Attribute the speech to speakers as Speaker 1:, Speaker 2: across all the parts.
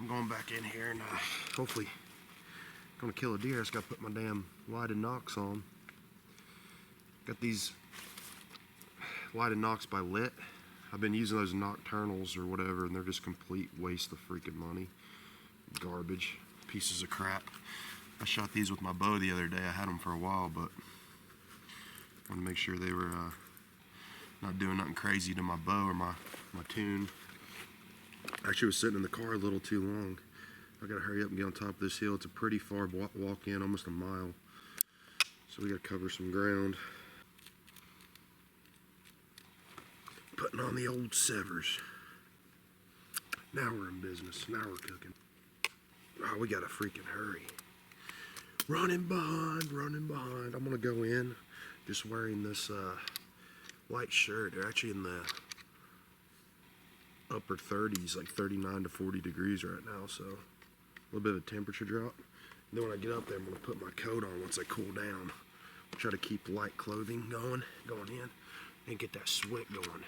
Speaker 1: I'm going back in here and hopefully gonna kill a deer. I just gotta put my damn lighted Nox on. Got these lighted Nox by Lit. I've been using those Nocturnals or whatever, and they're just complete waste of freaking money. Garbage, pieces of crap. I shot these with my bow the other day. I had them for a while, but I wanted to make sure they were not doing nothing crazy to my bow or my tune. Actually, was sitting in the car a little too long. I gotta hurry up and get on top of this hill. It's a pretty far walk in, almost a mile. So we gotta cover some ground. Putting on the old Severs. Now we're in business. Now we're cooking. Oh, we gotta freaking hurry. Running behind, running behind. I'm gonna go in just wearing this light shirt. They're actually in the upper 30s, like 39 to 40 degrees right now, so a little bit of a temperature drop. And then when I get up there, I'm gonna put my coat on once I cool down. Try to keep light clothing going in, and get that sweat going.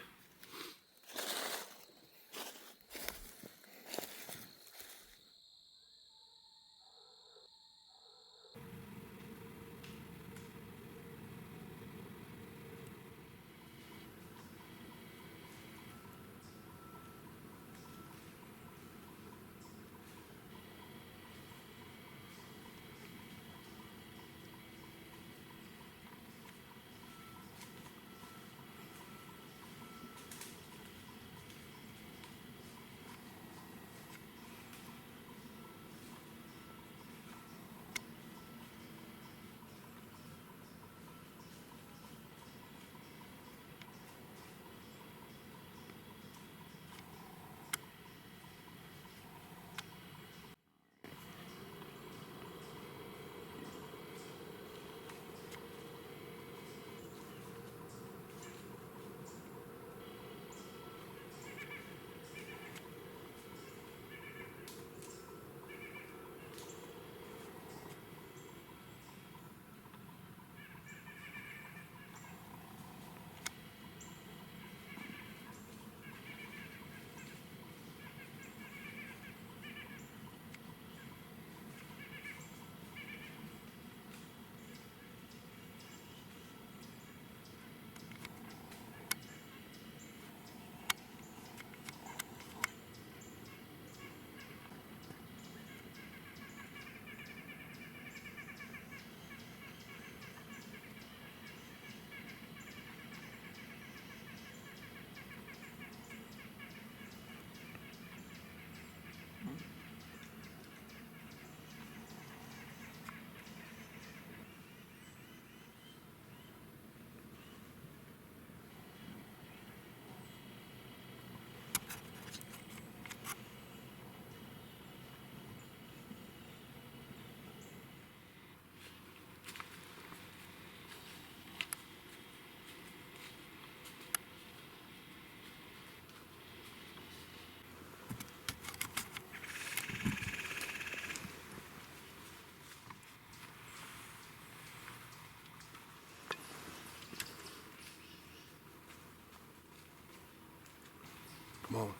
Speaker 1: Come on.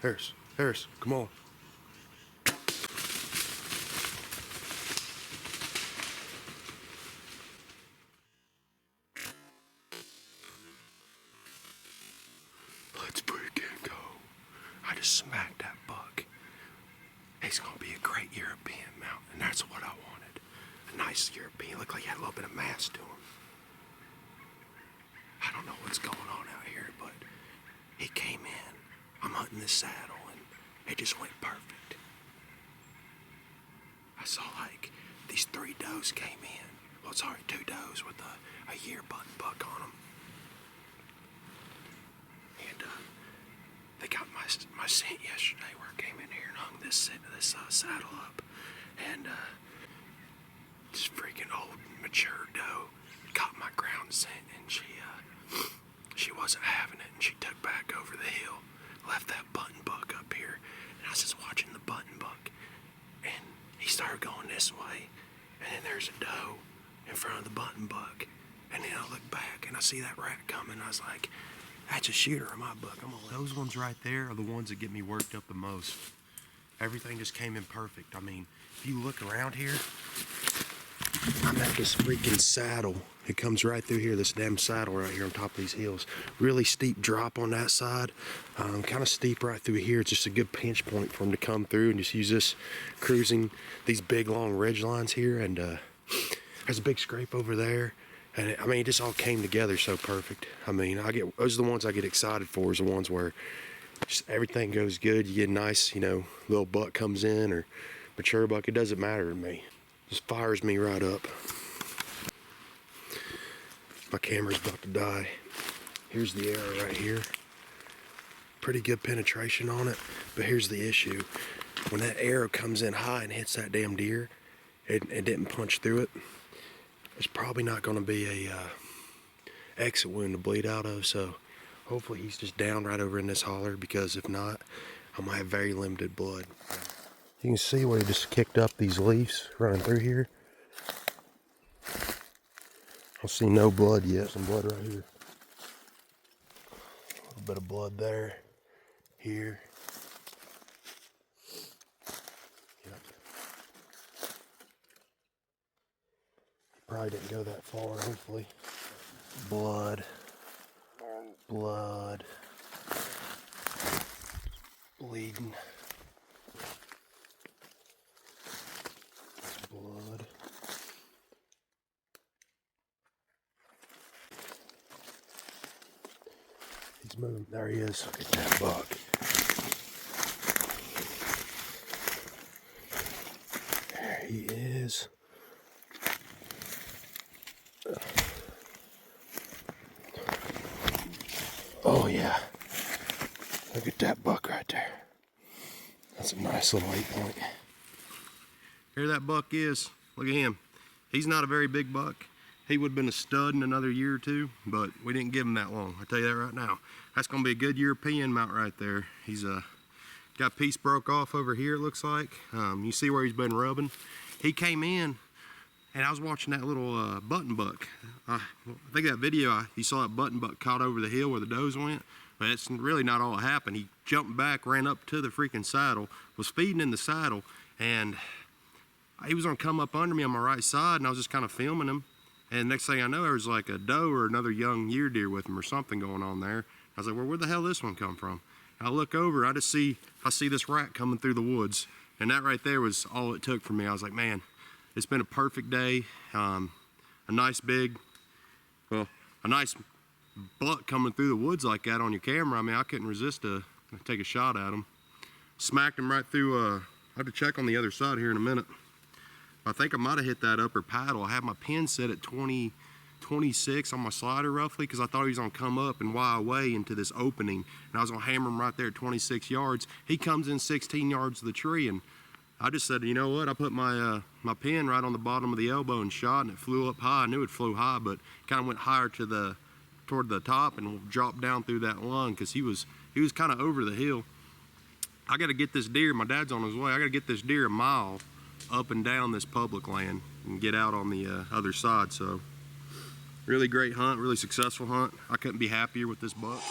Speaker 1: Harris, come on. Let's freaking go. I just smacked that buck. He's gonna be a great European mount, and that's what I wanted. A nice European, looked like he had a little bit of mass to him. I don't know what's going on out here, but he came in. I'm hunting this saddle, and it just went perfect. I saw like these 3 does came in. Well, sorry, 2 does with a year button buck on them. And they got my scent yesterday where I came in here and hung this saddle up. And this freaking old mature doe caught my ground scent, and she wasn't having it, and she took back over the hill, left that button buck up here, and I was just watching the button buck, and he started going this way, and then there's a doe in front of the button buck, and then I look back and I see that rat coming. I was like, that's a shooter in my book. Those ones right there are the ones that get me worked up the most. Everything just came in perfect. I mean, if you look around here, I'm at this freaking saddle. It comes right through here, this damn saddle right here on top of these hills. Really steep drop on that side. Kind of steep right through here. It's just a good pinch point for him to come through and just use this cruising these big long ridge lines here. And there's a big scrape over there. And I mean, it just all came together so perfect. I mean, those are the ones I get excited for, is the ones where just everything goes good. You get a nice, you know, little buck comes in or mature buck. It doesn't matter to me. Just fires me right up. My camera's about to die. Here's the arrow right here. Pretty good penetration on it, but here's the issue. When that arrow comes in high and hits that damn deer, it didn't punch through it. There's probably not going to be a exit wound to bleed out of, so hopefully he's just down right over in this holler, because if not, I might have very limited blood. You can see where he just kicked up these leaves running through here. I see no blood yet, some blood right here. A little bit of blood there, here. Yep. Probably didn't go that far, hopefully. Blood. Blood. Bleeding. Blood. He's moving. There he is. Look at that buck. There he is. Oh yeah. Look at that buck right there. That's a nice little 8-point. Here that buck is. Look at him. He's not a very big buck. He would have been a stud in another year or two, but we didn't give him that long. I tell you that right now. That's going to be a good European mount right there. He's got a piece broke off over here, it looks like. You see where he's been rubbing. He came in, and I was watching that little button buck. I think that video, you saw that button buck caught over the hill where the does went, but that's really not all that happened. He jumped back, ran up to the freaking saddle, was feeding in the saddle, and he was gonna come up under me on my right side, and I was just kind of filming him. And next thing I know, there was like a doe or another young year deer with him or something going on there. I was like, well, where the hell did this one come from? And I look over, I see this rat coming through the woods. And that right there was all it took for me. I was like, man, it's been a perfect day. A nice buck coming through the woods like that on your camera. I mean, I couldn't resist to take a shot at him. Smacked him right through, I have to check on the other side here in a minute. I think I might have hit that upper paddle. I had my pin set at 26 on my slider roughly, because I thought he was gonna come up and Y away into this opening, and I was gonna hammer him right there at 26 yards. He comes in 16 yards of the tree, and I just said, you know what? I put my my pin right on the bottom of the elbow and shot, and it flew up high. I knew it flew high, but kind of went higher toward the top and dropped down through that lung, because he was kind of over the hill. I got to get this deer. My dad's on his way. I got to get this deer a mile up and down this public land and get out on the other side. So really great hunt, really successful hunt. I couldn't be happier with this buck.